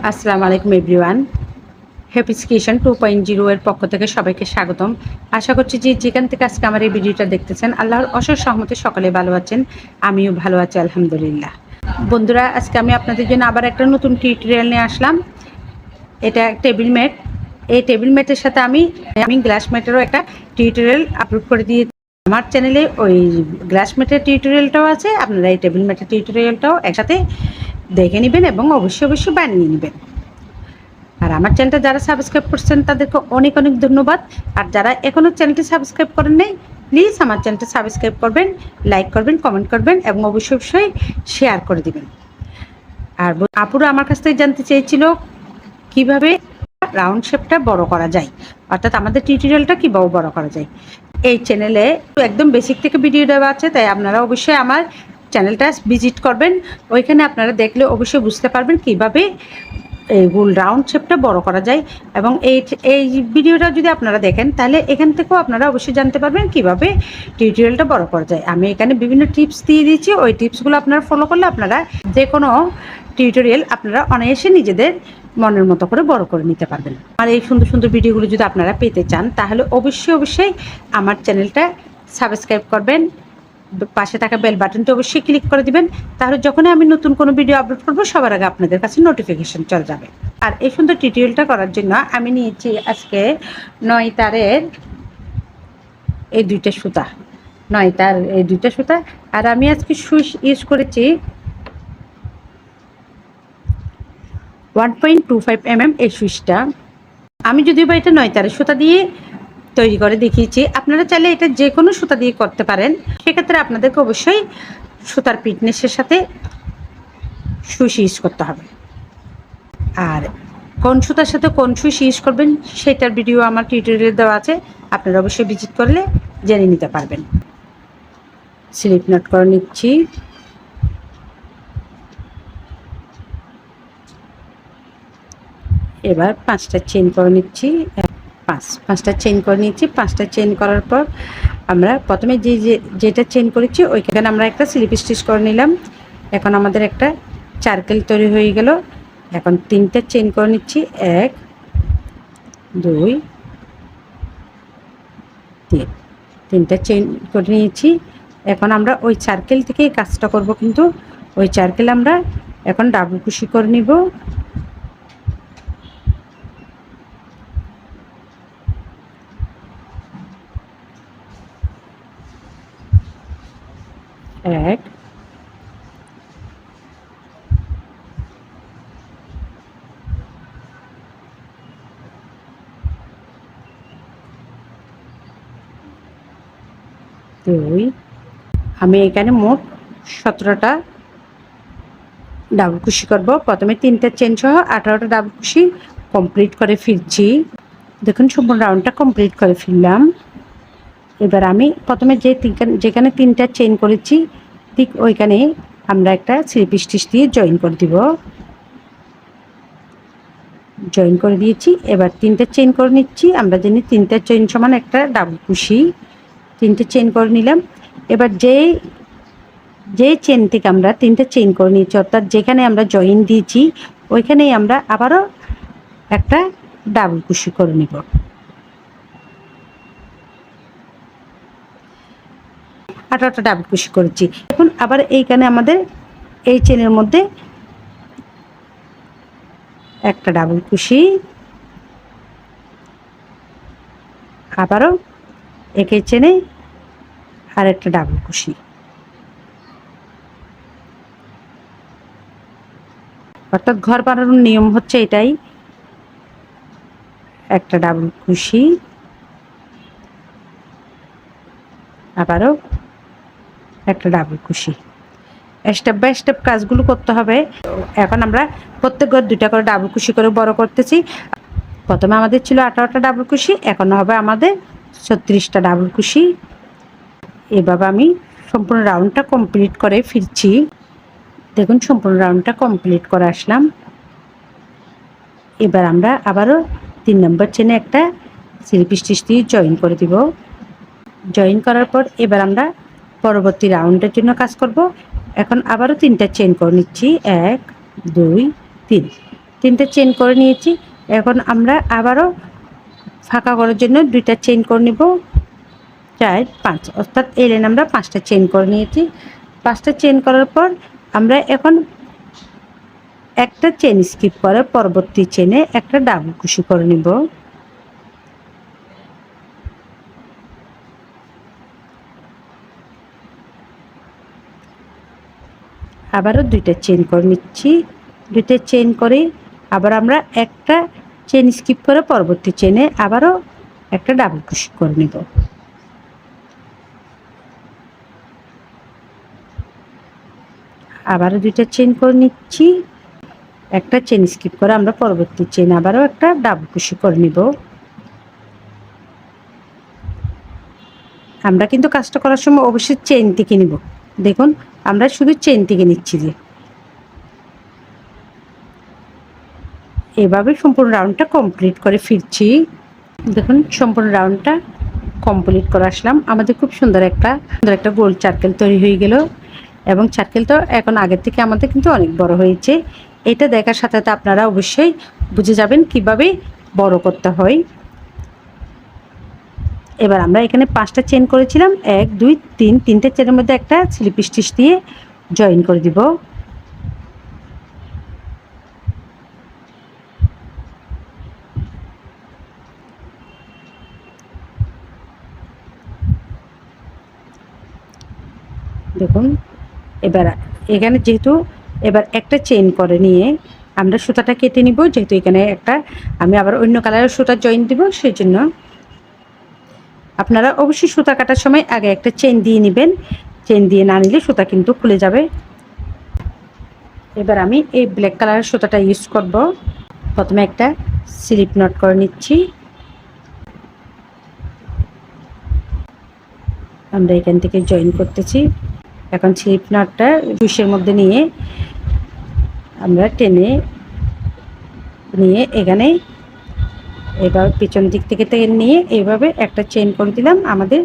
আসসালামু আলাইকুম everyone. Happy's kitchen 2.0 এর পক্ষ থেকে সবাইকে স্বাগতম। আশা করছি যে যেখান থেকে আজকে আমার এই ভিডিওটা দেখতেছেন আল্লাহর অশেষ রহমতে সকলে ভালো আছেন, আমিও ভালো আছি আলহামদুলিল্লাহ। বন্ধুরা, আজকে আমি আপনাদের জন্য আবার একটা নতুন টিউটোরিয়াল নিয়ে আসলাম। এটা টেবিল ম্যাট। এই টেবিল ম্যাটের সাথে আমি গ্লাস ম্যাটেরও একটা টিউটোরিয়াল আপলোড করে দিয়ে আমার চ্যানেলে ওই গ্লাস ম্যাটের টিউটোরিয়ালটাও আছে। আপনারা এই টেবিল ম্যাটের টিউটোরিয়ালটাও একসাথে দেখে নেবেন এবং অবশ্যই বানিয়ে নেবেন। আর আমার চ্যানেলটা যারা সাবস্ক্রাইব করছেন তাদেরকে অনেক অনেক ধন্যবাদ। আর যারা এখনও চ্যানেলটি সাবস্ক্রাইব করেন নাই, প্লিজ আমার চ্যানেলটা সাবস্ক্রাইব করবেন, লাইক করবেন, কমেন্ট করবেন এবং অবশ্যই শেয়ার করে দিবেন। আর আপুরা আমার কাছ থেকে জানতে চেয়েছিল কিভাবে রাউন্ড শেপটা বড় করা যায়, অর্থাৎ আমাদের টিউটোরিয়ালটা কীভাবে বড় করা যায়। এই চ্যানেলে একদম বেসিক থেকে ভিডিও দেওয়া আছে, তাই আপনারা অবশ্যই আমার চ্যানেলটা ভিজিট করবেন। ওইখানে আপনারা দেখলে অবশ্যই বুঝতে পারবেন কীভাবে এই গোল রাউন্ড শেপটা বড় করা যায়। এবং এই ভিডিওটা যদি আপনারা দেখেন তাহলে এখান থেকেও আপনারা অবশ্যই জানতে পারবেন কিভাবে টিউটোরিয়ালটা বড় করা যায়। আমি এখানে বিভিন্ন টিপস দিয়ে দিয়েছি, ওই টিপসগুলো আপনারা ফলো করলে আপনারা যে কোনো টিউটোরিয়াল আপনারা অনায়াসে নিজেদের মনের মতো করে বড় করে নিতে পারবেন। আর এই সুন্দর সুন্দর ভিডিওগুলো যদি আপনারা পেতে চান তাহলে অবশ্যই আমার চ্যানেলটা সাবস্ক্রাইব করবেন, পাশে থাকা বেল বাটনটি অবশ্যই ক্লিক করে দিবেন। তাহলে যখনই আমি নতুন কোনো ভিডিও আপলোড করবো সবার আগে আপনাদের কাছে নোটিফিকেশন চলে যাবে। আর এই সুন্দর টিউটোরিয়ালটা করার জন্য আমি নিয়েছি আজকে 9 তারের এই দুইটা সুতা, 9 তার এই দুইটা সুতা। আর আমি আজকে সুইচ ইউজ করেছি 1.25 mm এই সুইচটা। আমি যদিও বা এটা 9 তারের সুতা দিয়ে তৈরি করে দেখিয়েছি, আপনারা চাইলে এটা যে কোনো সুতা দিয়ে করতে পারেন। সেক্ষেত্রে আপনাদেরকে অবশ্যই সুতার পিটনেসের সাথে সুইচ ইউজ করতে হবে। আর কোন সুতার সাথে কোন সুইচ ইউজ করবেন সেটার ভিডিও আমার টিউটোরিয়ালে দেওয়া আছে, আপনারা অবশ্যই ভিজিট করলে জেনে নিতে পারবেন। স্লিপ নট করে নিচ্ছি। এবার 5টা চেইন করে নিচ্ছি। পাঁচটা চেইন করে নিচ্ছি। 5টা চেইন করার পর আমরা প্রথমে যেটা চেইন করেছি ওইখানে আমরা একটা স্লিপ স্টিচ করে নিলাম। এখন আমাদের একটা সার্কেল তৈরি হয়ে গেল। এখন 3টা চেইন করে নিচ্ছি। 1 2 3, 3টা চেইন করে নিয়েছি। এখন আমরা ওই সার্কেল থেকেই কাজটা করব, কিন্তু ওই সার্কেল আমরা এখন ডাবল কুশি করে নিব। এক, দুই। আমি এখানে মোট 17টা ডাবল কুশি করব। প্রথমে 3টা চেন সহ 18টা ডাবল কুশি কমপ্লিট করে ফিরছি। দেখুন সম্পূর্ণ রাউন্ডটা কমপ্লিট করে ফিরলাম। এবার আমি প্রথমে যেখানে 3টা চেইন করেছি ঠিক ওইখানে আমরা একটা স্লিপ স্টিচ দিয়ে জয়েন করে দিব। জয়েন করে দিয়েছি। এবার 3টা চেইন করে নিচ্ছি। আমরা জানি 3টা চেইন সমান একটা ডাবল কুশি। 3টে চেইন করে নিলাম। এবার যে চেইন থেকে আমরা 3টা চেইন করে নিয়েছি, অর্থাৎ যেখানে আমরা জয়েন দিয়েছি ওইখানেই আমরা আবারও একটা ডাবল কুশি করে নিব। আঠারোটা ডাবল কুশি করেছি। এখন আবার এইখানে আমাদের এই চেনের মধ্যে একটা ডাবল কুশি, আবারও একই চেনে আর একটা ডাবল কুশি। অর্থাৎ ঘর বানানোর নিয়ম হচ্ছে এটাই, একটা ডাবল কুশি, আবারও একটা ডাবল কুশি। স্টেপ বাই স্টেপ কাজগুলো করতে হবে। এখন আমরা প্রত্যেক ঘর 2টা করে ডাবল কুশি করে বড় করতেছি। প্রথমে আমাদের ছিল 18টা ডাবল কুশি, এখন হবে আমাদের 36টা ডাবল কুশি। এভাবে আমি সম্পূর্ণ রাউন্ডটা কমপ্লিট করে ফিরছি। দেখুন সম্পূর্ণ রাউন্ডটা কমপ্লিট করে আসলাম। এবার আমরা আবারও 3 নম্বর চেনে একটা স্লিপ স্টিচ দিয়ে জয়েন করে দিব। জয়েন করার পর এবার আমরা পরবর্তী রাউন্ডের জন্য কাজ করব। এখন আবারও 3টা চেইন করে নিচ্ছি। 1 2 3। তিনটে চেইন করে নিয়েছি। এখন আমরা আবারও ফাঁকা করার জন্য দুইটা চেইন করে নিব, 4 5, অর্থাৎ এই লাইনে আমরা 5টা চেইন করে নিয়েছি। 5টা চেইন করার পর আমরা এখন একটা চেইন স্কিপ করে পরবর্তী চেইনে একটা ডাবল কুশি করে নিব। আবারও দুইটা চেইন করে নিচ্ছি। দুইটা চেইন করে আবার আমরা একটা চেইন স্কিপ করে পরবর্তী চেইনে আবারও একটা ডাবল কুশি করে নিব। আবারও দুইটা চেইন করে নিচ্ছি। একটা চেইন স্কিপ করে আমরা পরবর্তী চেইন আবারও একটা ডাবল কুশি করে নিব। আমরা কিন্তু কাজটা করার সময় অবশ্যই চেইন থেকে নিব। দেখুন আমরা শুধু চেইন থেকে নিচ্ছি। যে এভাবে সম্পূর্ণ রাউন্ডটা কমপ্লিট করে ফিরছি। দেখুন সম্পূর্ণ রাউন্ডটা কমপ্লিট করে আসলাম। আমাদের খুব সুন্দর একটা গোল সার্কেল তৈরি হয়ে গেল, এবং সার্কেলটা এখন আগের থেকে আমাদের কিন্তু অনেক বড় হয়েছে। এটা দেখার সাথে সাথে আপনারা অবশ্যই বুঝে যাবেন কিভাবে বড় করতে হয়। এবার আমরা এখানে 5টা চেইন করেছিলাম, 1 2 3, 3টে চেনের মধ্যে একটা স্লিপ স্টিচ দিয়ে জয়েন করে দিব। দেখুন এবার এখানে যেহেতু এবার একটা চেইন করে নিয়ে আমরা সুতাটা কেটে নিব, যেহেতু এখানে একটা আমি আবার অন্য কালারের সুতা জয়েন দিব, সেই জন্য আপনারা অবশ্যই সুতা কাটার সময় আগে একটা চেইন দিয়ে নেবেন। চেইন দিয়ে না নিলে সুতা কিন্তু খুলে যাবে। এবার আমি এই ব্ল্যাক কালারের সুতাটা ইউজ করব। প্রথমে একটা স্লিপ নট করে নিচ্ছি। আমরা এখান থেকে জয়েন করতেছি। এখন স্লিপ নটটা সুইচের মধ্যে নিয়ে আমরা টেনে নিয়ে এখানে এবার পিছন দিক থেকে নিয়ে এইভাবে একটা চেইন করে দিলাম। আমাদের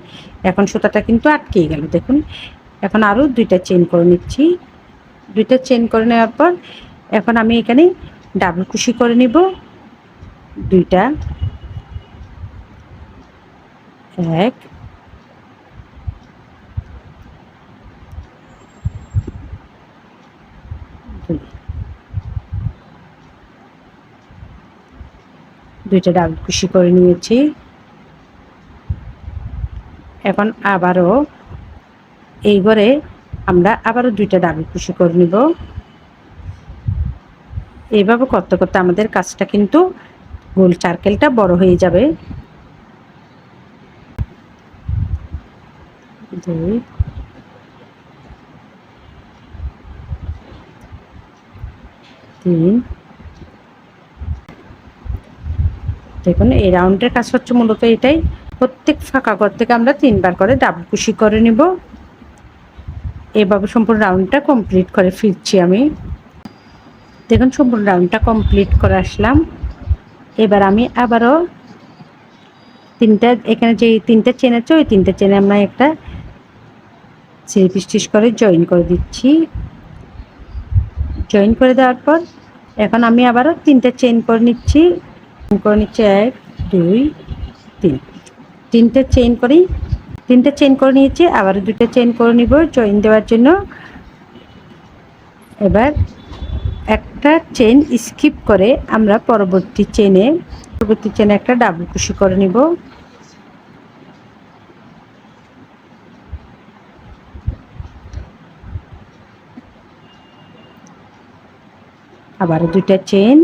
এখন সুতাটা কিন্তু আটকে গেল। দেখুন এখন আরও দুইটা চেইন করে নিচ্ছি। দুইটা চেইন করে নেওয়ার পর এখন আমি এখানে ডাবল কুশি করে নিব দুইটা, 1 2, দুইটা ডাবল কুশি করে নিয়েছি। এখন আবারও এই ঘরে আমরা আবারও দুইটা ডাবল কুশি করে নিব। এইভাবে করতে করতে আমাদের কাজটা কিন্তু গোল সার্কেলটা বড় হয়ে যাবে। 2 3, দেখুন এই রাউন্ডের কাজ হচ্ছে মূলত এটাই। প্রত্যেক ফাঁকা ঘর থেকে আমরা 3বার করে ডাবল কুশি করে নিব। এভাবে সম্পূর্ণ রাউন্ডটা কমপ্লিট করে ফিরছি আমি। দেখুন সম্পূর্ণ রাউন্ডটা কমপ্লিট করে আসলাম। এবার আমি আবারও এখানে যে 3টে চেন আছে ওই 3টে চেনে আমরা একটা স্লিপ স্টিচ করে জয়েন করে দিচ্ছি। জয়েন করে দেওয়ার পর এখন আমি আবারও 3টে চেন করে নিচ্ছি। 1 2 3, 3টে চেন করি। 3টে চেন করে নিয়েছি, আবারও 2টা চেন করে নিব জয়েন দেওয়ার জন্য। এবার একটা চেন স্কিপ করে আমরা পরবর্তী চেনে একটা ডাবল কুশি করে নিব। আবারও 2টা চেন,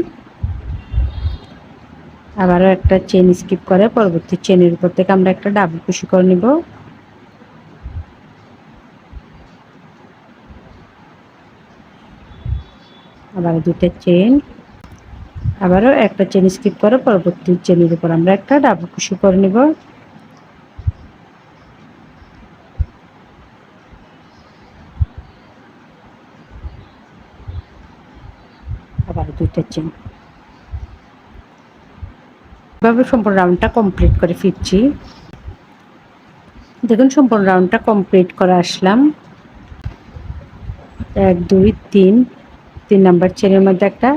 আবারও একটা চেন স্কিপ করে পরবর্তী চেনের উপর থেকে আমরা একটা ডাবল কুশি করে নিব। আবারও 2টা চেন, আবারও একটা চেন স্কিপ করে পরবর্তী চেনের উপর আমরা একটা ডাবল কুশি করে নিব। আবারও 2টা চেন। এভাবে সম্পূর্ণ রাউন্ডটা কমপ্লিট করে ফিরছি। দেখুন সম্পূর্ণ রাউন্ডটা কমপ্লিট করে আসলাম। 1 2 3, 3 নাম্বার চেনের মধ্যে একটা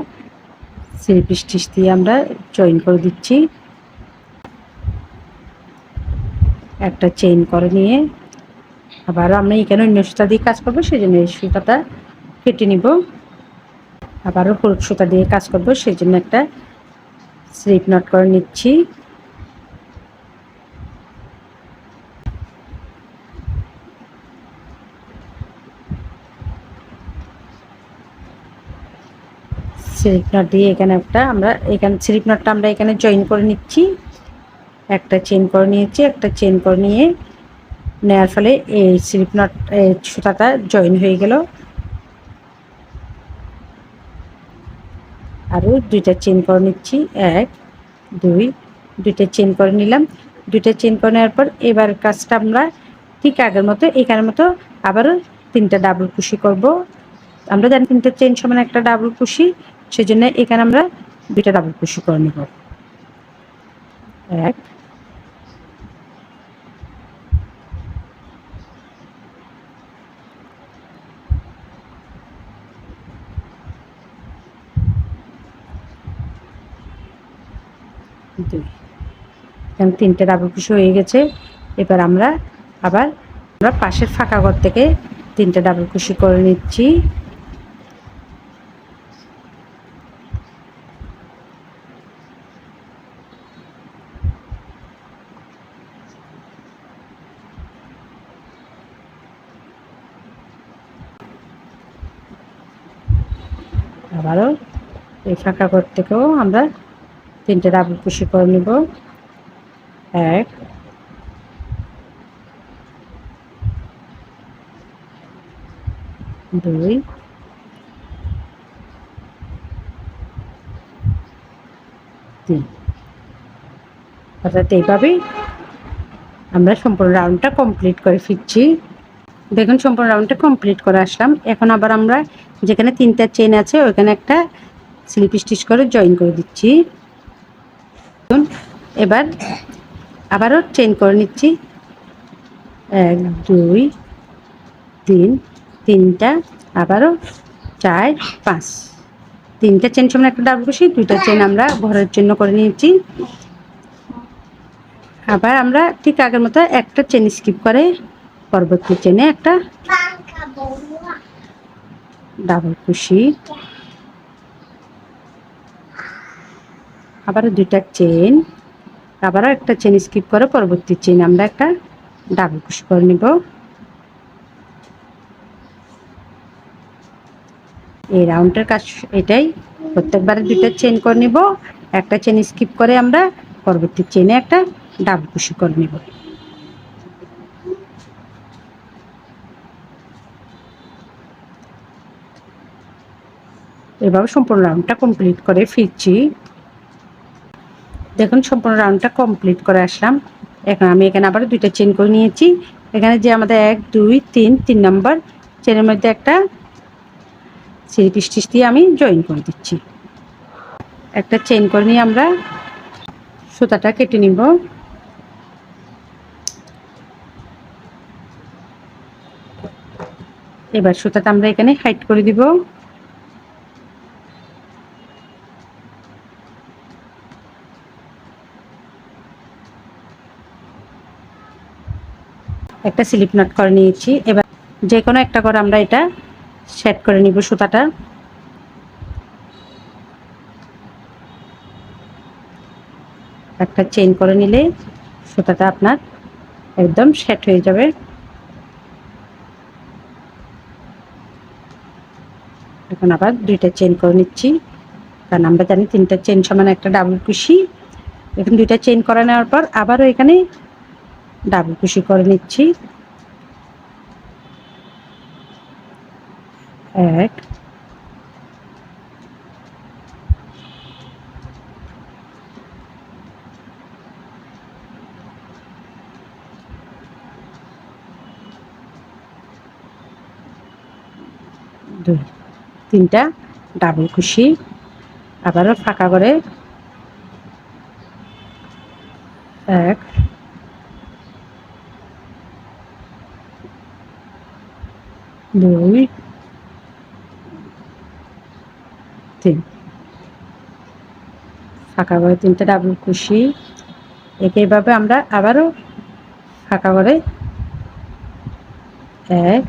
স্লিপ স্টিচ দিয়ে আমরা জয়েন করে দিচ্ছি। একটা চেইন করে নিয়ে আবার আমরা এখানে অন্য সুতা দিয়ে কাজ করবো, সেই জন্য এই সুতাটা কেটে নিব। আবারও হলুদ সুতা দিয়ে কাজ করবো, সেই জন্য একটা স্লিপ নট করে নিচ্ছি। স্লিপ নট দিয়ে এখানে স্লিপ নটটা আমরা এখানে জয়েন করে নিচ্ছি। একটা চেইন করে নিয়েছি, একটা চেইন করে নিয়ে নেওয়ার ফলে এই স্লিপ নট সুতাটা জয়েন হয়ে গেল। আরও দুইটা চেইন করে নিচ্ছি, 1 2 দুইটা চেইন করে নিলাম। দুইটা চেইন করে নেওয়ার পর এবার কাজটা আমরা ঠিক আগের মতো এখানের মতো আবারও 3টা ডাবল কুশি করব। আমরা জানি 3টা চেইন সমান একটা ডাবল কুশি, সেজন্য এখানে আমরা 2টা ডাবল কুশি করে নেব। 1 2। এখানে 3টে ডাবল কুশি হয়ে গেছে। এবার আমরা পাশের ফাঁকা ঘর থেকে 3টে ডাবল কুশি করে নিচ্ছি। আবারও এই ফাঁকা ঘর থেকেও আমরা 3টে ডাবল কুশি করে নেব। 1 2 3। অর্থাৎ এইভাবেই আমরা সম্পূর্ণ রাউন্ডটা কমপ্লিট করে ফিরছি। দেখুন সম্পূর্ণ রাউন্ডটা কমপ্লিট করে আসলাম। এখন আবার আমরা যেখানে 3টা চেইন আছে ওইখানে একটা স্লিপ স্টিচ করে জয়েন করে দিচ্ছি। এবার আবারও চেইন করে নিচ্ছি, 1 2 3, 3টা, আবারও 4 5। 3টা চেইন সমান একটা ডাবল কুশি, 2টা চেইন আমরা ঘরের জন্য করে নিয়েছি। আবার আমরা ঠিক আগের মতো একটা চেইন স্কিপ করে পরবর্তী চেইনে একটা ডাবল কুশি, আবারও 2টা চেইন, আবারও একটা চেইন স্কিপ করে পরবর্তী চেইন আমরা একটা ডাবল কুশি করে নিব। এই রাউন্ডের কাজ এটাই, প্রত্যেকবারে 2টা চেইন করে নিব, একটা চেইন স্কিপ করে আমরা পরবর্তী চেইনে একটা ডাবল কুশি করে নিব। এভাবে সম্পূর্ণ রাউন্ডটা কমপ্লিট করে ফিরছি। দেখুন সম্পূর্ণ রাউন্ডটা কমপ্লিট করে আসলাম। এখন আমি এখানে আবার 2টা চেইন করে নিয়েছি। এখানে যে আমাদের 1 2 3 নম্বর চেইনের মধ্যে একটা স্লিপ স্টিচ দিয়ে আমি জয়েন করে দিচ্ছি। একটা চেইন করে নিয়ে আমরা সুতাটা কেটে নিব। এবার সুতাটা আমরা এখানে হাইড করে দিব। একটা স্লিপ নট করে নিয়েছি। এবার যে কোনো একটা করে আমরা এটা সেট করে নিব সুতাটা। একটা চেইন করে নিলে সুতাটা আপনার একদম সেট হয়ে যাবে। এখন আবার 2টা চেইন করে নিচ্ছি, কারণ আমরা জানি 3টা চেইন সমান একটা ডাবল কুশি। এখন 2টা চেইন করে নেওয়ার পর আবারও এখানে ডাবল কুশি করে নিচ্ছি। 1 2, 3টা ডাবল কুশি, আবারও ফাঁকা করে 1 2 3। ফাঁকা করে 3টা ডাবল কুশি, একইভাবে আমরা আবারও ফাঁকা করে 1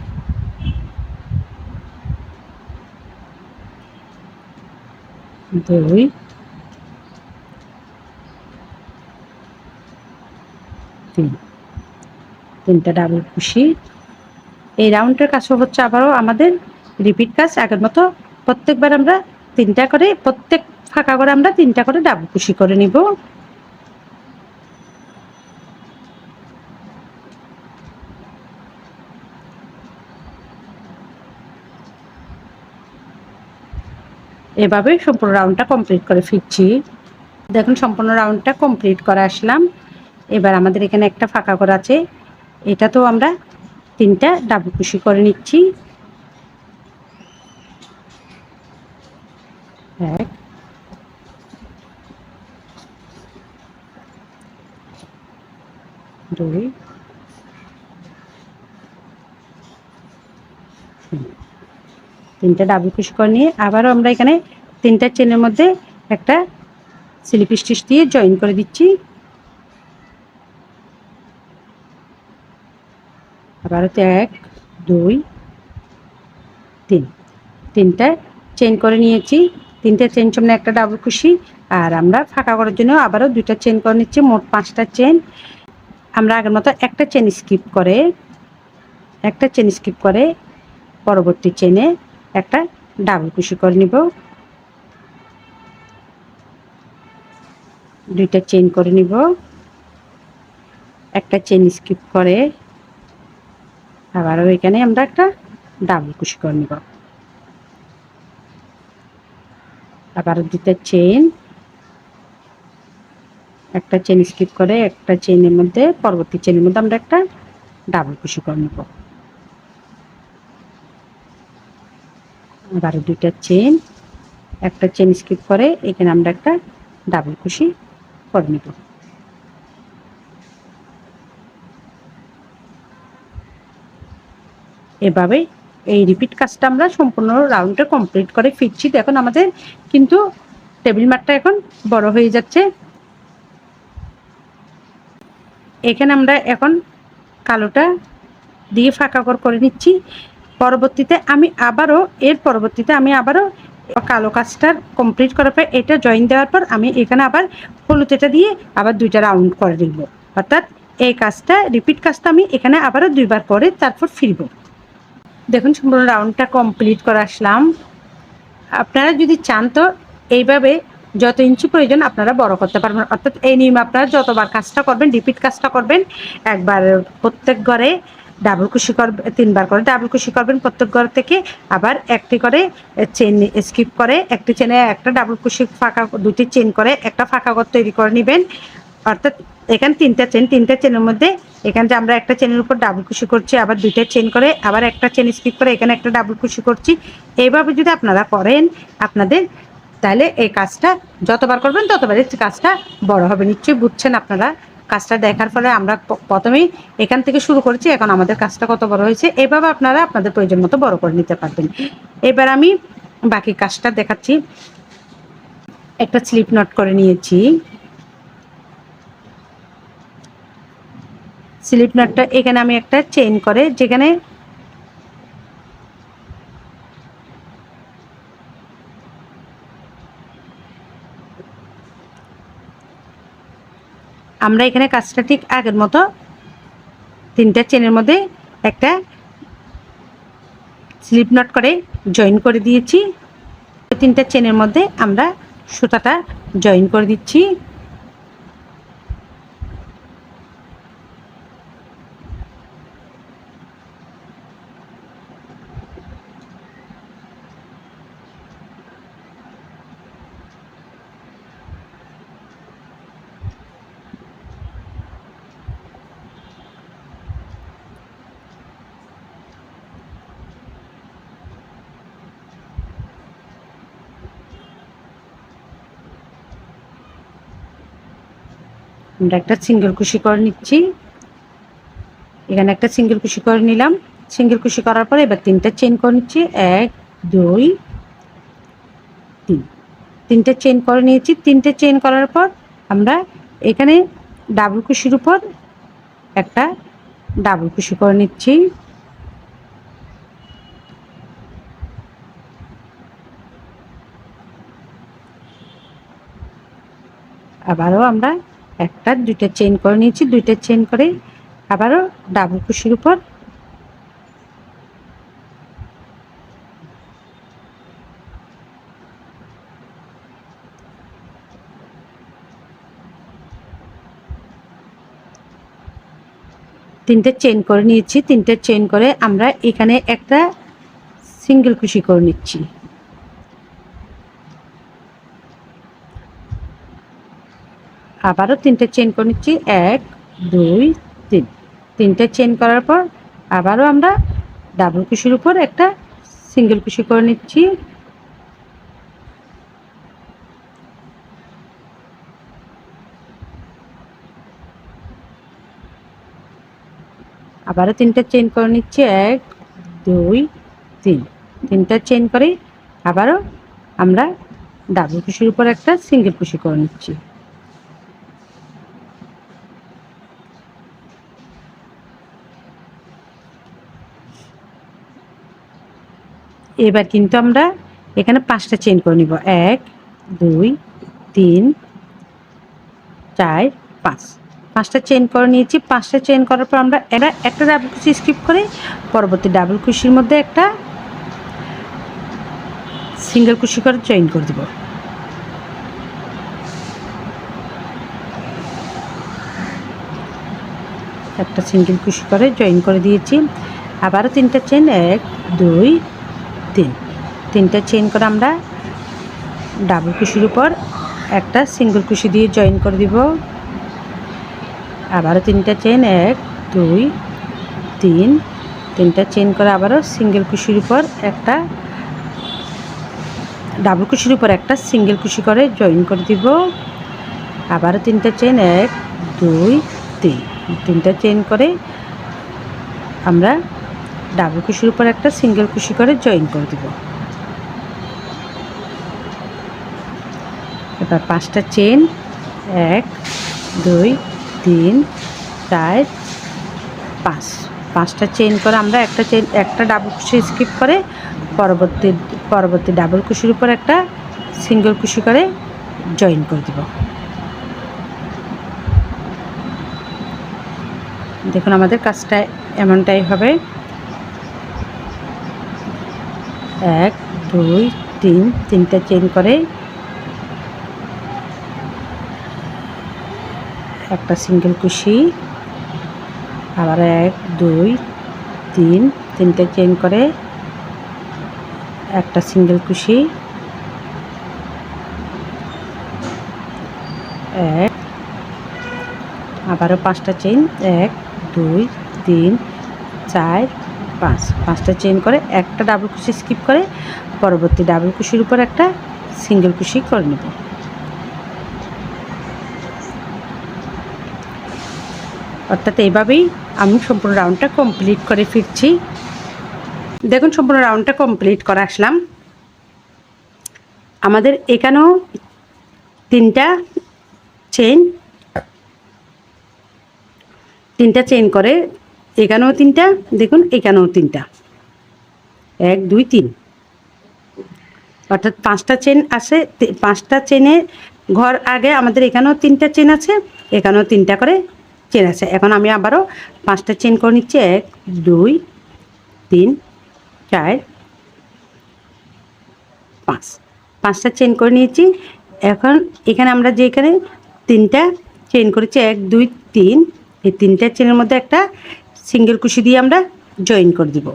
2 3, 3টা ডাবল কুশি। এই রাউন্ডের কাজও হচ্ছে আবারও আমাদের রিপিট কাজ আগের মতো, প্রত্যেকবার আমরা 3টা করে, প্রত্যেক ফাঁকা করে আমরা 3টা করে ডাবল কুশি করে নিব। এভাবে সম্পূর্ণ রাউন্ডটা কমপ্লিট করে ফিরছি। দেখুন সম্পূর্ণ রাউন্ডটা কমপ্লিট করে আসলাম। এবার আমাদের এখানে একটা ফাঁকা করা আছে, এটা তো আমরা 3টা ডাবল কুশি করে নিচ্ছি। 1 2 3টা ডাবল কুশি করে নিয়ে আবারও আমরা এখানে 3টা চেনের মধ্যে একটা স্লিপ স্টিচ দিয়ে জয়েন করে দিচ্ছি। আবারও 1 2 3, 3টা চেন করে নিয়েছি। 3টে চেন সামনে একটা ডাবল কুশি, আর আমরা ফাঁকা করার জন্য আবারও 2টা চেন করে নিচ্ছি। মোট 5টা চেন। আমরা আগের মতো একটা চেন স্কিপ করে পরবর্তী চেনে একটা ডাবল কুশি করে নিব। 2টা চেন করে নিব, একটা চেন স্কিপ করে আবারও এখানে আমরা একটা ডাবল কুশি করে নিব। আবারও 2টা চেন, একটা চেন স্কিপ করে একটা চেনের মধ্যে, পরবর্তী চেনের মধ্যে আমরা একটা ডাবল কুশি করে নেব। আবারও 2টা চেন, একটা চেন স্কিপ করে এখানে আমরা একটা ডাবল কুশি করে নেব। এভাবে এই রিপিট কাজটা আমরা সম্পূর্ণ রাউন্ডটা কমপ্লিট করে ফিরছি। দেখুন আমাদের কিন্তু টেবিল ম্যাটটা এখন বড় হয়ে যাচ্ছে। এখানে আমরা এখন কালোটা দিয়ে ফাঁকা করে নিচ্ছি। পরবর্তীতে আমি আবারও কালো কাজটা কমপ্লিট করার পর এটা জয়েন দেওয়ার পর আমি এখানে আবার হলুদ এটা দিয়ে আবার 2টা রাউন্ড করে নিব। অর্থাৎ এই কাজটা রিপিট কাজটা আমি এখানে আবারও 2বার করে তারপর ফিরব। দেখুন সম্পূর্ণ রাউন্ডটা কমপ্লিট করে আসলাম। আপনারা যদি চান তো এইভাবে যত ইঞ্চি প্রয়োজন আপনারা বড় করতে পারবেন। অর্থাৎ এই নিয়মে আপনারা যতবার কাজটা করবেন, রিপিট কাজটা করবেন, একবার প্রত্যেক ঘরে ডাবল কুশি করবেন, 3বার করে ডাবল কুশি করবেন প্রত্যেক ঘর থেকে। আবার একটি করে চেন স্কিপ করে একটি চেনে একটা ডাবল কুশি ফাঁকা, 2টি চেন করে একটা ফাঁকা ঘর তৈরি করে নেবেন। অর্থাৎ এখানে 3টা চেনের মধ্যে এখানে যে আমরা একটা চেনের উপর ডাবল কুশি করছি, আবার 2টা চেন করে আবার একটা চেন স্কিপ করে এখানে একটা ডাবল কুশি করছি। এইভাবে যদি আপনারা করেন আপনাদের, তাহলে এই কাজটা যতবার করবেন ততবারই কাজটা বড় হবে। নিশ্চয়ই বুঝছেন আপনারা। কাজটা দেখার ফলে আমরা প্রথমেই এখান থেকে শুরু করেছি, এখন আমাদের কাজটা কত বড় হয়েছে। এভাবে আপনারা আপনাদের প্রয়োজন মতো বড় করে নিতে পারবেন। এবার আমি বাকি কাজটা দেখাচ্ছি। একটা স্লিপ নট করে নিয়েছি। স্লিপ নটটা এখানে আমি একটা চেইন করে, যেখানে আমরা এখানে কাজটা ঠিক আগের মতো 3টা চেনের মধ্যে একটা স্লিপ নট করে জয়েন করে দিয়েছি। 3টা চেনের মধ্যে আমরা সুতাটা জয়েন করে দিচ্ছি। আমরা একটা সিঙ্গেল কুশি করে নিচ্ছি। এখানে একটা সিঙ্গেল কুশি করে নিলাম। সিঙ্গেল কুশি করার পরে এবার 3টা চেন করে নিচ্ছি। 1 2 3, তিনটে চেইন করে নিয়েছি। তিনটে চেইন করার পর আমরা এখানে ডাবল কুশির উপর একটা ডাবল কুশি করে নিচ্ছি। আবারও আমরা একটা দুইটা চেইন করে নিয়েছি। দুইটা চেইন করে আবারও ডাবল কুশির উপর তিনটে চেইন করে নিয়েছি। তিনটে চেইন করে আমরা এখানে একটা সিঙ্গেল কুশি করে নিচ্ছি। আবারও তিনটে চেইন করে নিচ্ছি, 1 2 3। তিনটে চেইন করার পর আবারও আমরা ডাবল কুশির উপর একটা সিঙ্গেল কুশি করে নিচ্ছি। আবারও তিনটা চেইন করে নিচ্ছি, 1 2 3। তিনটা চেইন করে আবারও আমরা ডাবল কুশির উপর একটা সিঙ্গেল কুশি করে নিচ্ছি। এবার কিন্তু আমরা এখানে 5টা চেইন করে নিব, 1 2 3 4 5। 5টা চেইন করে নিয়েছি। 5টা চেইন করার পর আমরা একটা ডাবল কুশি স্কিপ করে পরবর্তী ডাবল কুশির মধ্যে একটা সিঙ্গেল কুশি করে জয়েন করে দেব। একটা সিঙ্গেল কুশি করে জয়েন করে দিয়েছি। আবারও তিনটা চেইন, 1 2 3। তিনটা চেইন করে আমরা ডাবল কুশির উপর একটা সিঙ্গেল কুশি দিয়ে জয়েন করে দিব। আবারও তিনটা চেইন, 1 2 3। তিনটা চেইন করে আবারও সিঙ্গেল কুশির উপর একটা ডাবল কুশির উপর একটা সিঙ্গেল কুশি করে জয়েন করে দিব। আবারও তিনটা চেইন, 1 2 3। তিনটা চেইন করে আমরা ডাবল কুশির উপর একটা সিঙ্গেল কুশি করে জয়েন করে দিব। এবার 5টা চেইন, 1 2 3 4 5। 5টা চেইন করে আমরা একটা ডাবল কুশি স্কিপ করে পরবর্তী ডাবল কুশির উপর একটা সিঙ্গেল কুশি করে জয়েন করে দিব। দেখুন আমাদের কাজটা এমনটাই হবে। 1 2 3। তিনটা চেইন করে একটা সিঙ্গেল কুশি। আবার 1 2 3। তিনটা চেইন করে একটা সিঙ্গেল কুশি। 1। আবারও 5টা চেইন, 1 2 3 4 5। 5টা চেইন করে একটা ডাবল কুশি স্কিপ করে পরবর্তী ডাবল কুশির উপর একটা সিঙ্গেল কুশি করে নেব। অর্থাৎ এইভাবেই আমি সম্পূর্ণ রাউন্ডটা কমপ্লিট করে ফিরছি। দেখুন সম্পূর্ণ রাউন্ডটা কমপ্লিট করে আসলাম। আমাদের এখানেও তিনটা চেইন করে এখানেও তিনটা, দেখুন এখানেও তিনটা, 1 2 3। অর্থাৎ 5টা চেইন আছে। 5টা চেইনে ঘর আগে আমাদের এখানেও তিনটা চেইন আছে, এখানেও তিনটা করে চেইন আছে। এখন আমি আবারও 5টা চেইন করে নিচ্ছি, 1 2 3 4 5। 5টা চেইন করে নিয়েছি। এখন এখানে আমরা যে এখানে তিনটা চেইন করেছি, 1 2 3। এই তিনটা চেইনের মধ্যে একটা সিঙ্গেল কুশি দিয়ে আমরা জয়েন করে দিব।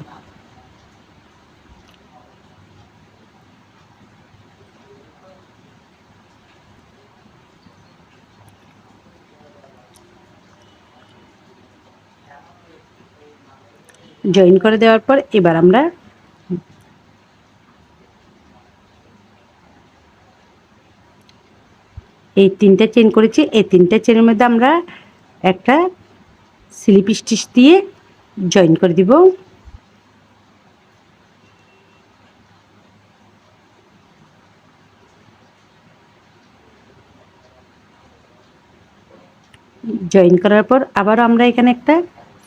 জয়েন করে দেওয়ার পর এবার আমরা এই তিনটা চেইন করেছি। এই তিনটা চেইনের মধ্যে আমরা একটা স্লিপ স্টিচ দিয়ে জয়েন করে দিব। জয়েন করার পর আবার আমরা এখানে একটা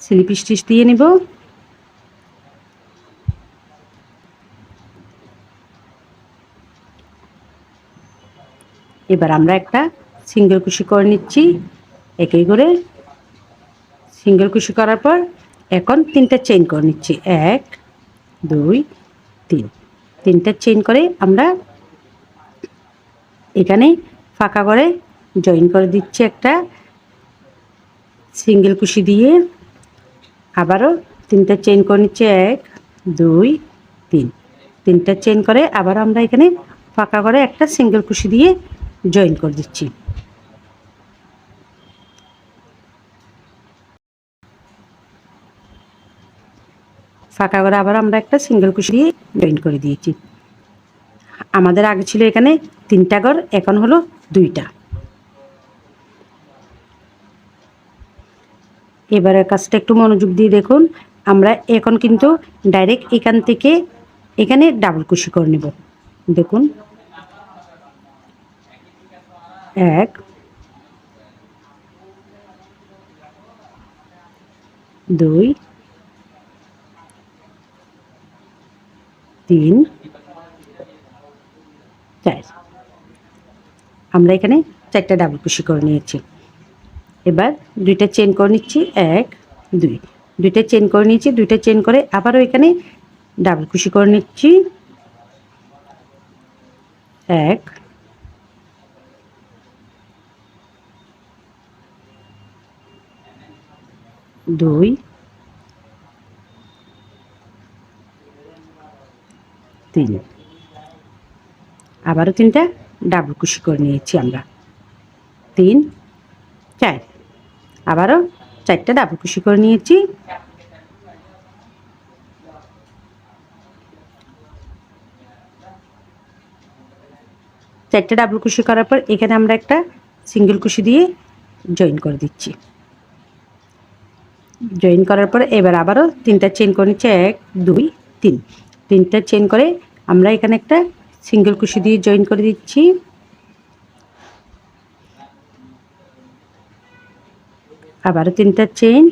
স্লিপ স্টিচ দিয়ে নিব। এবার আমরা একটা সিঙ্গেল কুশি করে নিচ্ছি। একই করে সিঙ্গেল কুশি করার পর এখন 3টা চেইন করে নিচ্ছি। 1 2 3, 3টা চেইন করে আমরা এখানে ফাঁকা করে জয়েন করে দিচ্ছি একটা সিঙ্গেল কুশি দিয়ে। আবারও 3টা চেইন করে নিচ্ছি। 1 2 3, 3টা চেইন করে আবার আমরা এখানে ফাঁকা করে একটা সিঙ্গেল কুশি দিয়ে জয়েন করে দিচ্ছি। ফাঁকা করে আবার আমরা একটা সিঙ্গেল কুশি দিয়ে জয়েন করে দিয়েছি। আমাদের আগে ছিল এখানে 3টা ঘর, এখন হলো 2টা। এবারের কাজটা একটু মনোযোগ দিয়ে দেখুন। আমরা এখন কিন্তু ডাইরেক্ট এখান থেকে এখানে ডাবল কুশি করে নেব। দেখুন 1 2 3 4, আমরা এখানে 4টা ডাবল কুশি করে নিয়েছি। এবার 2টা চেন করে নিচ্ছি। 1 2, 2টা চেন করে নিয়েছি। 2টা চেন করে আবারও এখানে ডাবল কুশি করে নিচ্ছি। 1 2 3, আবারও 3টা ডাবল কুশি করে নিয়েছি আমরা। 3 4, আবারও 4টা ডাবল কুশি করে নিয়েছি। চারটে ডাবল কুশি করার পর এখানে আমরা একটা সিঙ্গেল কুশি দিয়ে জয়েন করে দিচ্ছি। জয়েন করার পর এবার আবারও 3টা চেন করে নিচ্ছি। 1 2 3, 3টা চেন করে আমরা এখানে একটা সিঙ্গেল কুশি দিয়ে জয়েন করে দিচ্ছি। আবারও 3টা চেন,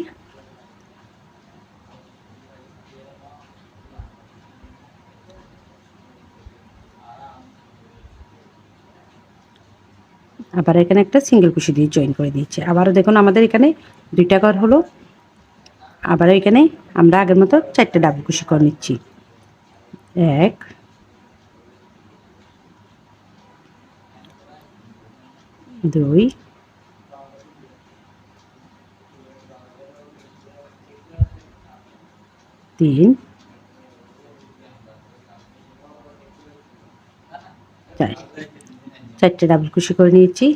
আবার এখানে একটা সিঙ্গেল কুশি দিয়ে জয়েন করে দিচ্ছি। আবারও দেখুন আমাদের এখানে 2টা ঘর হলো। আবারও এখানে আমরা আগের মতো 4টে ডাবল কুশি করে নিচ্ছি। 1 2 3 4, 4টে ডাবল কুশি করে নিয়েছি।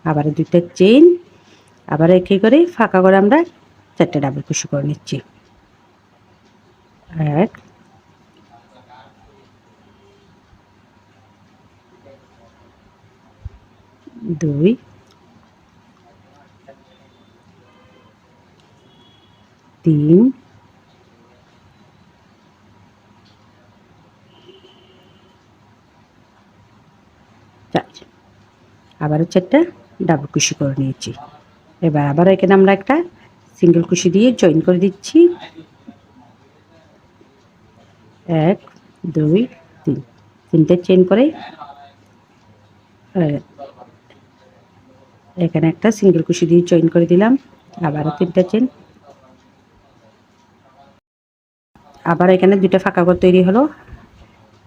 আবার 2টা চেইন, আবার একই করে ফাঁকা করে আমরা 4টে ডাবল কুশি করে নিচ্ছি। 1 2 3 4, আবারও 4টা ডাবল কুশি করে নিয়েছি। এবার আবার এখানে আমরা একটা সিঙ্গেল কুশি দিয়ে জয়েন করে দিচ্ছি। 1 2 3, 3টে চেন করে এখানে একটা সিঙ্গেল কুশি দিয়ে জয়েন করে দিলাম। আবারও 3টা চেন, আবার এখানে 2টা ফাঁকা ঘর তৈরি হলো।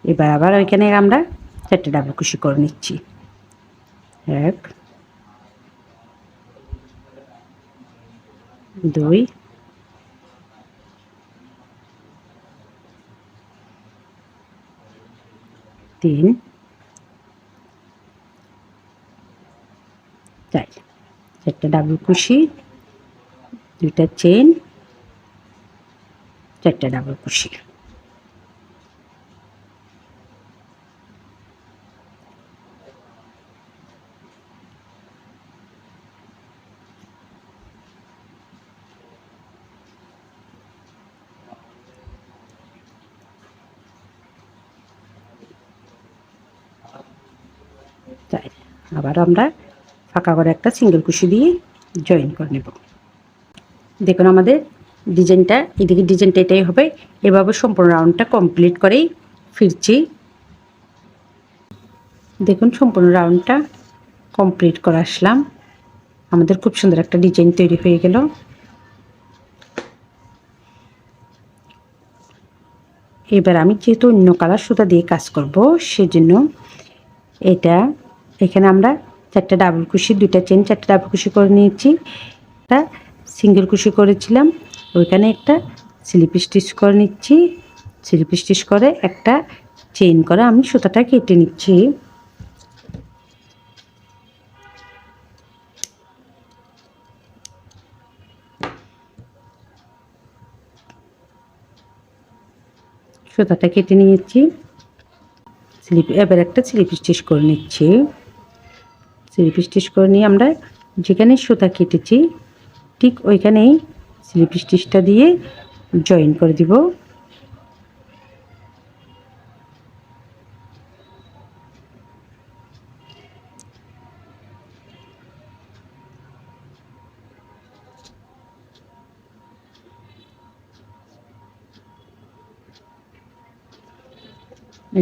এবার আবার এখানে আমরা 4টে ডাবল কুশি করে নিচ্ছি। 1 2 3 4, 4টে ডাবল কুশি, 2টা চেন, 4টে ডাবল কুশি। তাই আবার আমরা ফাঁকা করে একটা সিঙ্গেল কুশি দিয়ে জয়েন করে নেব। দেখুন আমাদের ডিজাইনটা, এদিকে ডিজাইনটা এটাই হবে। এভাবে সম্পূর্ণ রাউন্ডটা কমপ্লিট করেই ফিরছি। দেখুন সম্পূর্ণ রাউন্ডটা কমপ্লিট করে আসলাম। আমাদের খুব সুন্দর একটা ডিজাইন তৈরি হয়ে গেল। এবার আমি যেহেতু অন্য কালার সুতা দিয়ে কাজ করব, সেজন্য এখানে আমরা 4টা ডাবল কুশি, 2টা চেন, 4টা ডাবল কুশি করে নিয়েছি। একটা সিঙ্গেল কুশি করেছিলাম, ওইখানে একটা স্লিপ স্টিচ করে নিচ্ছি। স্লিপ স্টিচ করে একটা চেইন করে আমি সুতাটা কেটে নিচ্ছি। সুতাটা কেটে নিয়েছি। এবার একটা স্লিপ স্টিচ করে নিচ্ছি। স্লিপ স্টিচ করে নিয়ে আমরা যেখানে সুতা কেটেছি ঠিক ওইখানেই স্লিপ স্টিচটা দিয়ে জয়েন করে দিব।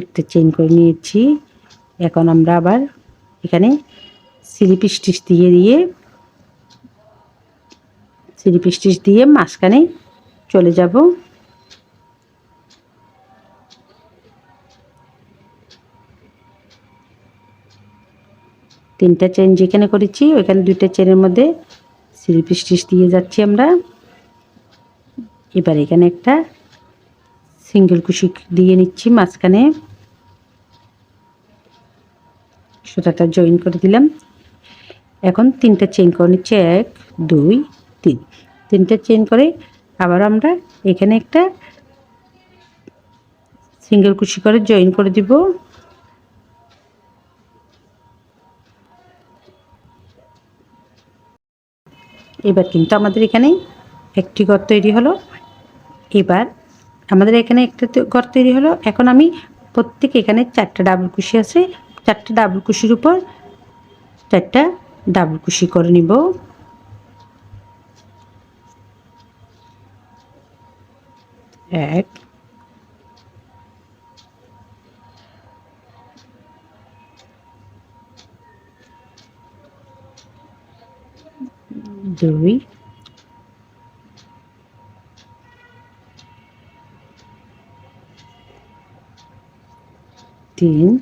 একটা চেইন করে নিয়েছি। এখন আমরা আবার এখানে স্লিপ স্টিচ দিয়ে মাঝখানে চলে যাব। তিনটা চেইন যেখানে করেছি ওইখানে 2টা চেইনের মধ্যে স্লিপ স্টিচ দিয়ে যাচ্ছি আমরা। এবার এখানে একটা সিঙ্গেল কুশি দিয়ে নিচ্ছি মাঝখানে। সুতাটা জয়েন করে দিলাম। এখন 3টা চেইন করে নিচ্ছি, 1 2 3। 3টা চেইন করে আবার আমরা এখানে একটা সিঙ্গেল কুশি করে জয়েন করে দিব। এবার কিন্তু আমাদের এখানে একটি ঘর তৈরি হলো। এবার আমাদের এখানে একটা ঘর তৈরি হলো। এখন আমি প্রত্যেক এখানে 4টা ডাবল কুশি আছে, 4টা ডাবল কুশির উপর 4টা ডাবল কুশি করে নিব। 1 2 3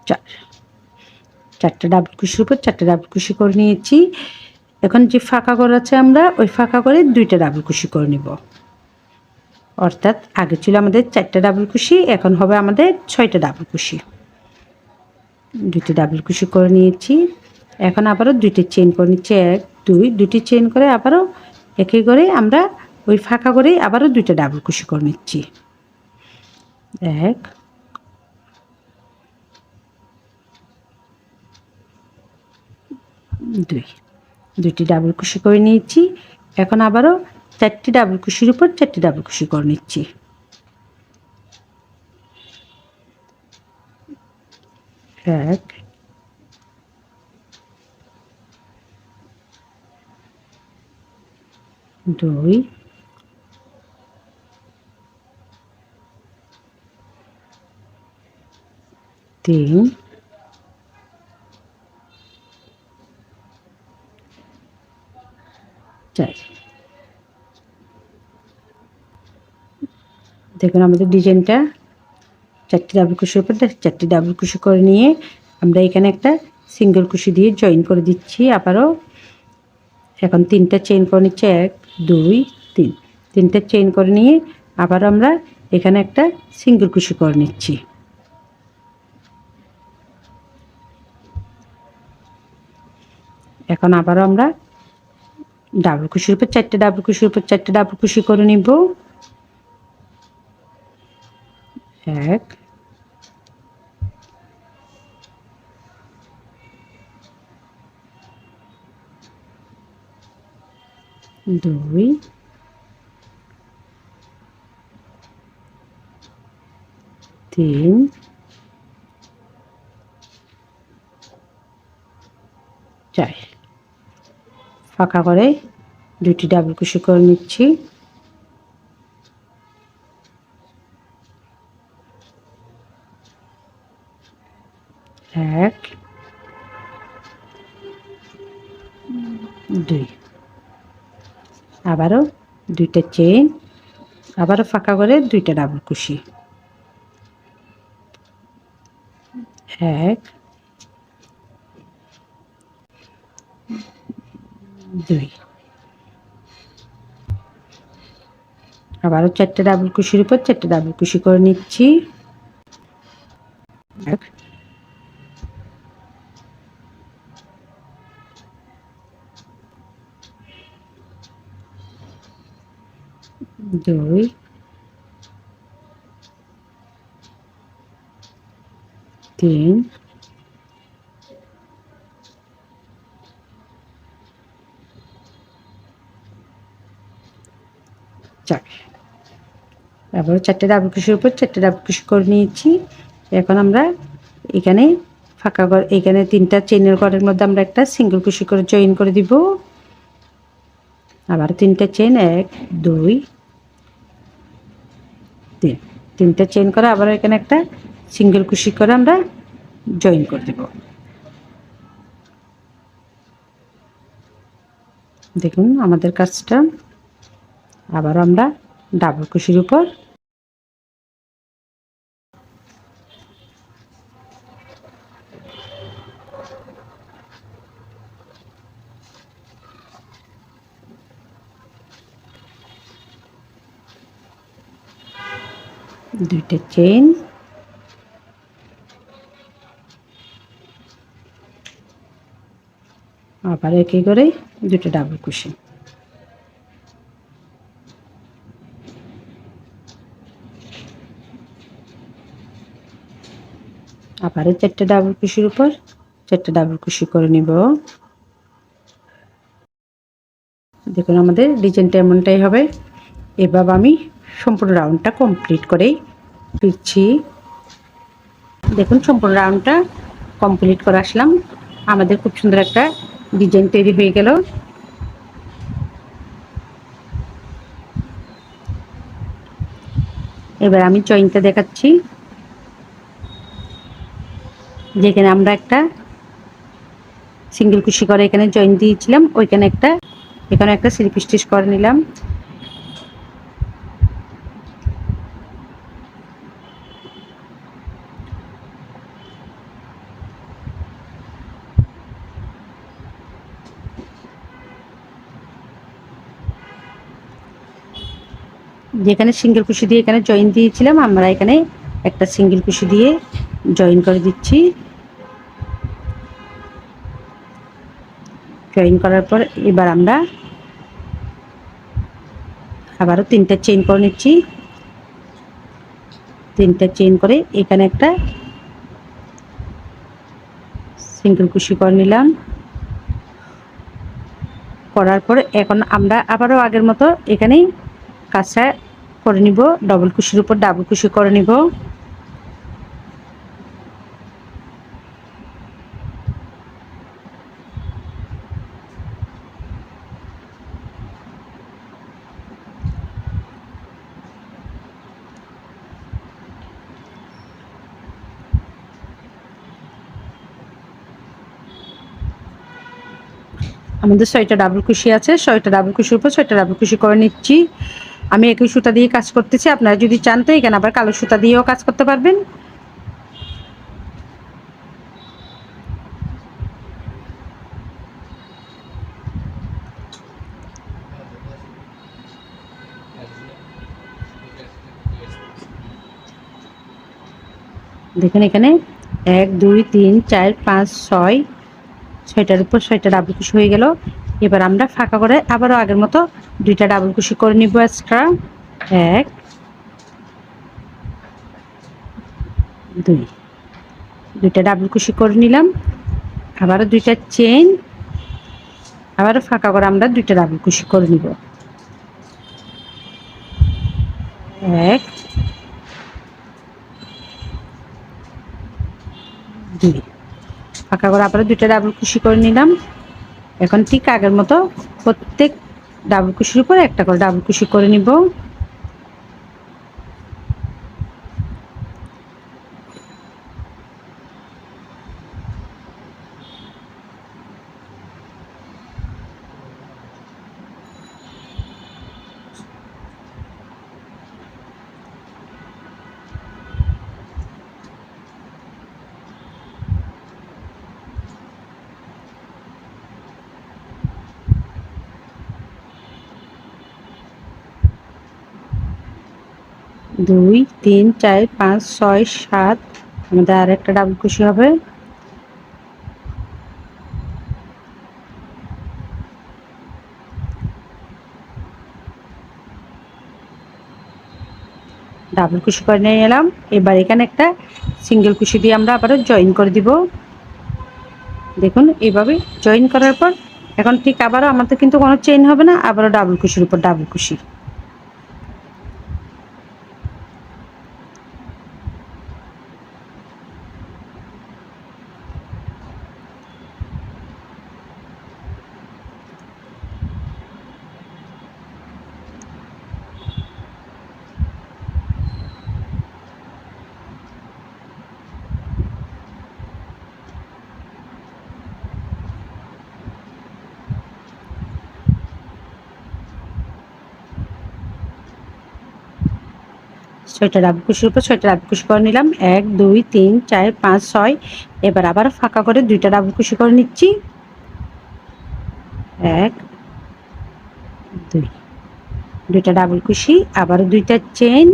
4। 4টা ডাবল কুশির উপর 4টা ডাবল কুশি করে নিয়েছি। এখন যে ফাঁকা ঘর আছে আমরা ওই ফাঁকা করে 2টা ডাবল কুশি করে নিব। অর্থাৎ আগে ছিল আমাদের 4টা ডাবল কুশি, এখন হবে আমাদের 6টা ডাবল কুশি। 2টি ডাবল কুশি করে নিয়েছি। এখন আবারও 2টি চেইন করে নিচ্ছি, 1 2। 2টি চেইন করে আবারও একই করে আমরা ওই ফাঁকা করে আবারও 2টা ডাবল কুশি করে নিচ্ছি। 1 2। 2টি ডাবল কুশি করে নিয়েছি। এখন আবারও 4টি ডাবল কুশির উপর 4টি ডাবল কুশি করে নিচ্ছি। 1 2 3 4। দেখুন আমাদের ডিজাইনটা 4টি ডাবল কুশির উপর 4টি ডাবল কুশি করে নিয়ে আমরা এখানে একটা সিঙ্গেল কুশি দিয়ে জয়েন করে দিচ্ছি আবারও। এখন 3টা চেইন করে নিচ্ছি, 1 2 3। 3টা চেইন করে নিয়ে আবার আমরা এখানে একটা সিঙ্গেল কুশি করে নিচ্ছি। এখন আবারও আমরা ডাবল কুশির উপর 4টা ডাবল কুশির উপর 4টা ডাবল কুশি করে নিব। 1 2 3 ফাঁকা করে দুইটি ডাবল কুশি করে নিচ্ছি। এক, দুই, আবারও দুইটা চেইন, আবারও ফাঁকা করে দুইটা ডাবল কুশি। এক, দুই, আবারও চারটে ডাবল কুশির উপর চারটে ডাবল কুশি করে নিচ্ছি। এক, দুই, তিন, চার। আবার চারটে ডাবল কুশির উপর চারটে ডাবল কুশি করে নিয়েছি। এখন আমরা এখানে ফাঁকা ঘর, এখানে তিনটা চেইনের ঘরের মধ্যে আমরা একটা সিঙ্গেল কুশি করে জয়েন করে দিব। আবার তিনটা চেইন, এক, দুই, তিন, তিনটা চেইন করে আবার এখানে একটা সিঙ্গেল কুশি করে আমরা জয়েন করে দেব। দেখুন আমাদের কাজটা। আবার আমরা ডাবল কুশির উপর দুইটা চেইন, আবার একই করে দুটো ডাবল কুশি। আবারও চারটে ডাবল কুশির উপর চারটে ডাবল কুশি করে নিব। দেখুন আমাদের ডিজাইনটা এমনটাই হবে। এভাবে আমি সম্পূর্ণ রাউন্ডটা কমপ্লিট করে ফিরছি। দেখুন সম্পূর্ণ রাউন্ডটা কমপ্লিট করে আসলাম। আমাদের খুব সুন্দর একটা ডিজাইন তৈরি হয়ে গেল। এবার আমি জয়েন্টটা দেখাচ্ছি। যেখানে আমরা একটা সিঙ্গেল কুশি করে এখানে জয়েন দিয়েছিলাম, ওইখানে একটা, এখানে একটা স্লিপ স্টিচ করে নিলাম। যেখানে সিঙ্গেল কুশি দিয়ে এখানে জয়েন দিয়েছিলাম, আমরা এখানে একটা সিঙ্গেল কুশি দিয়ে জয়েন করে দিচ্ছি। জয়েন করার পর এবার আমরা আবারও তিনটা চেইন করে নিচ্ছি। তিনটা চেইন করে এখানে একটা সিঙ্গেল কুশি করে নিলাম। করার পর এখন আমরা আবারও আগের মতো এখানেই কাজটা করে নিব। ডবল কুশির উপর ডাবল কুশি করে নিব। আমাদের 6টা ডাবল কুশি আছে, 6টা ডাবল কুশির উপর 6টা ডাবল কুশি করে নিচ্ছি। আমি একই সুতা দিয়ে কাজ করতেছি, আপনারা যদি চান তো এখানে আবার কালো সুতা দিয়েও কাজ করতে পারবেন। দেখুন এখানে 1 2 3 4 5 6, 6টার উপর 6টা ডাবল কুশি হয়ে গেল। এবার আমরা ফাঁকা করে আবারও আগের মতো দুইটা ডাবল কুশি করে নিব এক্সট্রা। 1 2, দুইটা ডাবল কুশি করে নিলাম। আবারও দুইটা চেইন, আবারও ফাঁকা করে আমরা দুইটা ডাবল কুশি করে নিব। 1 2, ফাঁকা করে আবারও দুইটা ডাবল কুশি করে নিলাম। এখন ঠিক আগের মতো প্রত্যেক ডাবল কুশির উপর একটা করে ডাবল কুশি করে নিব। দুই, তিন, চার, পাঁচ, ছয়, সাত, আমাদের আর একটা ডাবল কুশি হবে। ডাবল কুশি করে নিয়ে এলাম। এবার এখানে একটা সিঙ্গেল কুশি দিয়ে আমরা আবারও জয়েন করে দিব। দেখুন এইভাবে জয়েন করার পর এখন ঠিক আবারও আমাদের কিন্তু কোনো চেইন হবে না, আবারও ডাবল কুশির উপর ডাবল কুশি। ছয়টা ডাবল কুশির উপর ছয়টা ডাবল কুশি করে নিলাম। 1 2 3 4 5 6। এবার আবার ফাঁকা করে দুইটা ডাবল কুশি করে নিচ্ছি। 1 2, দুইটা ডাবল কুশি, আবারও দুইটা চেইন,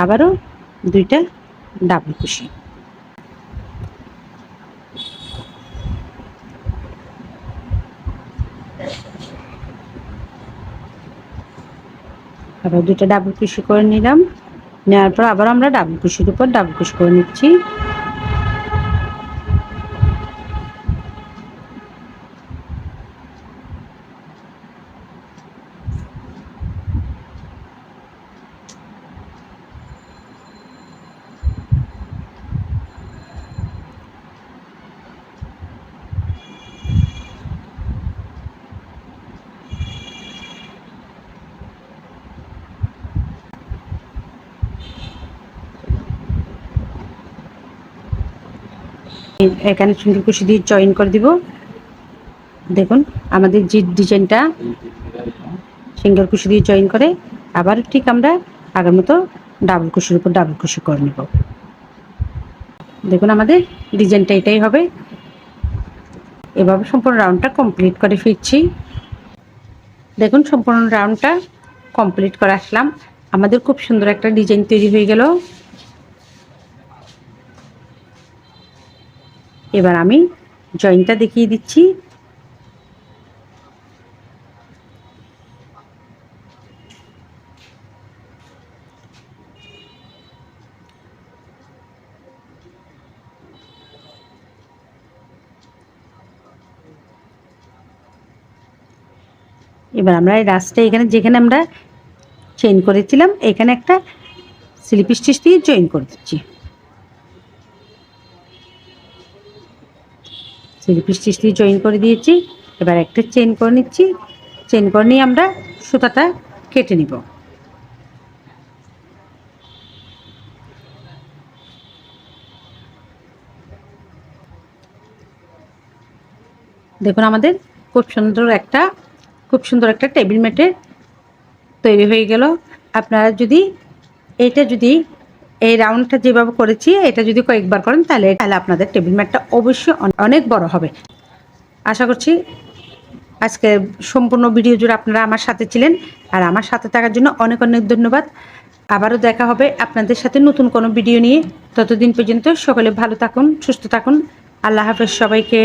আবারও দুইটা ডাবল কুশি। আবার দুইটা ডাবল কুশি করে নিলাম। নেওয়ার পর আবার আমরা ডাবল কুশির উপর ডাবল কুশি করে নিচ্ছি। এখানে সিঙ্গেল কুশি দিয়ে জয়েন করে দিব। দেখুন আমাদের যে ডিজাইনটা সিঙ্গেল কুশি দিয়ে জয়েন করে আবার ঠিক আমরা আগের মতো ডাবল কুশির উপর ডাবল কুশি করে নেব। দেখুন আমাদের ডিজাইনটা এটাই হবে। এভাবে সম্পূর্ণ রাউন্ডটা কমপ্লিট করে ফিরছি। দেখুন সম্পূর্ণ রাউন্ডটা কমপ্লিট করে আসলাম। আমাদের খুব সুন্দর একটা ডিজাইন তৈরি হয়ে গেল। এবার আমি জয়েন্টটা দেখিয়ে দিচ্ছি। এবার আমরা এই রাস্তা এখানে যেখানে আমরা চেইন করেছিলাম এখানে একটা স্লিপ স্টিচ দিয়ে জয়েন করে দিচ্ছি। স্লিপ স্টিচ দিয়ে জয়েন করে দিয়েছি। এবার একটা চেইন করে নিচ্ছি। চেইন করে নিয়ে আমরা সুতাটা কেটে নিব। দেখুন আমাদের খুব সুন্দর একটা টেবিল ম্যাটের তৈরি হয়ে গেল। আপনারা যদি এই রাউন্ডটা যেভাবে করেছি এটা যদি কয়েকবার করেন তাহলে আপনাদের টেবিল ম্যাটটা অবশ্যই অনেক বড় হবে। আশা করছি আজকে সম্পূর্ণ ভিডিও জুড়ে আপনারা আমার সাথে ছিলেন, আর আমার সাথে থাকার জন্য অনেক অনেক ধন্যবাদ। আবারও দেখা হবে আপনাদের সাথে নতুন কোনো ভিডিও নিয়ে। ততদিন পর্যন্ত সকলে ভালো থাকুন, সুস্থ থাকুন। আল্লাহ হাফেজ সবাইকে।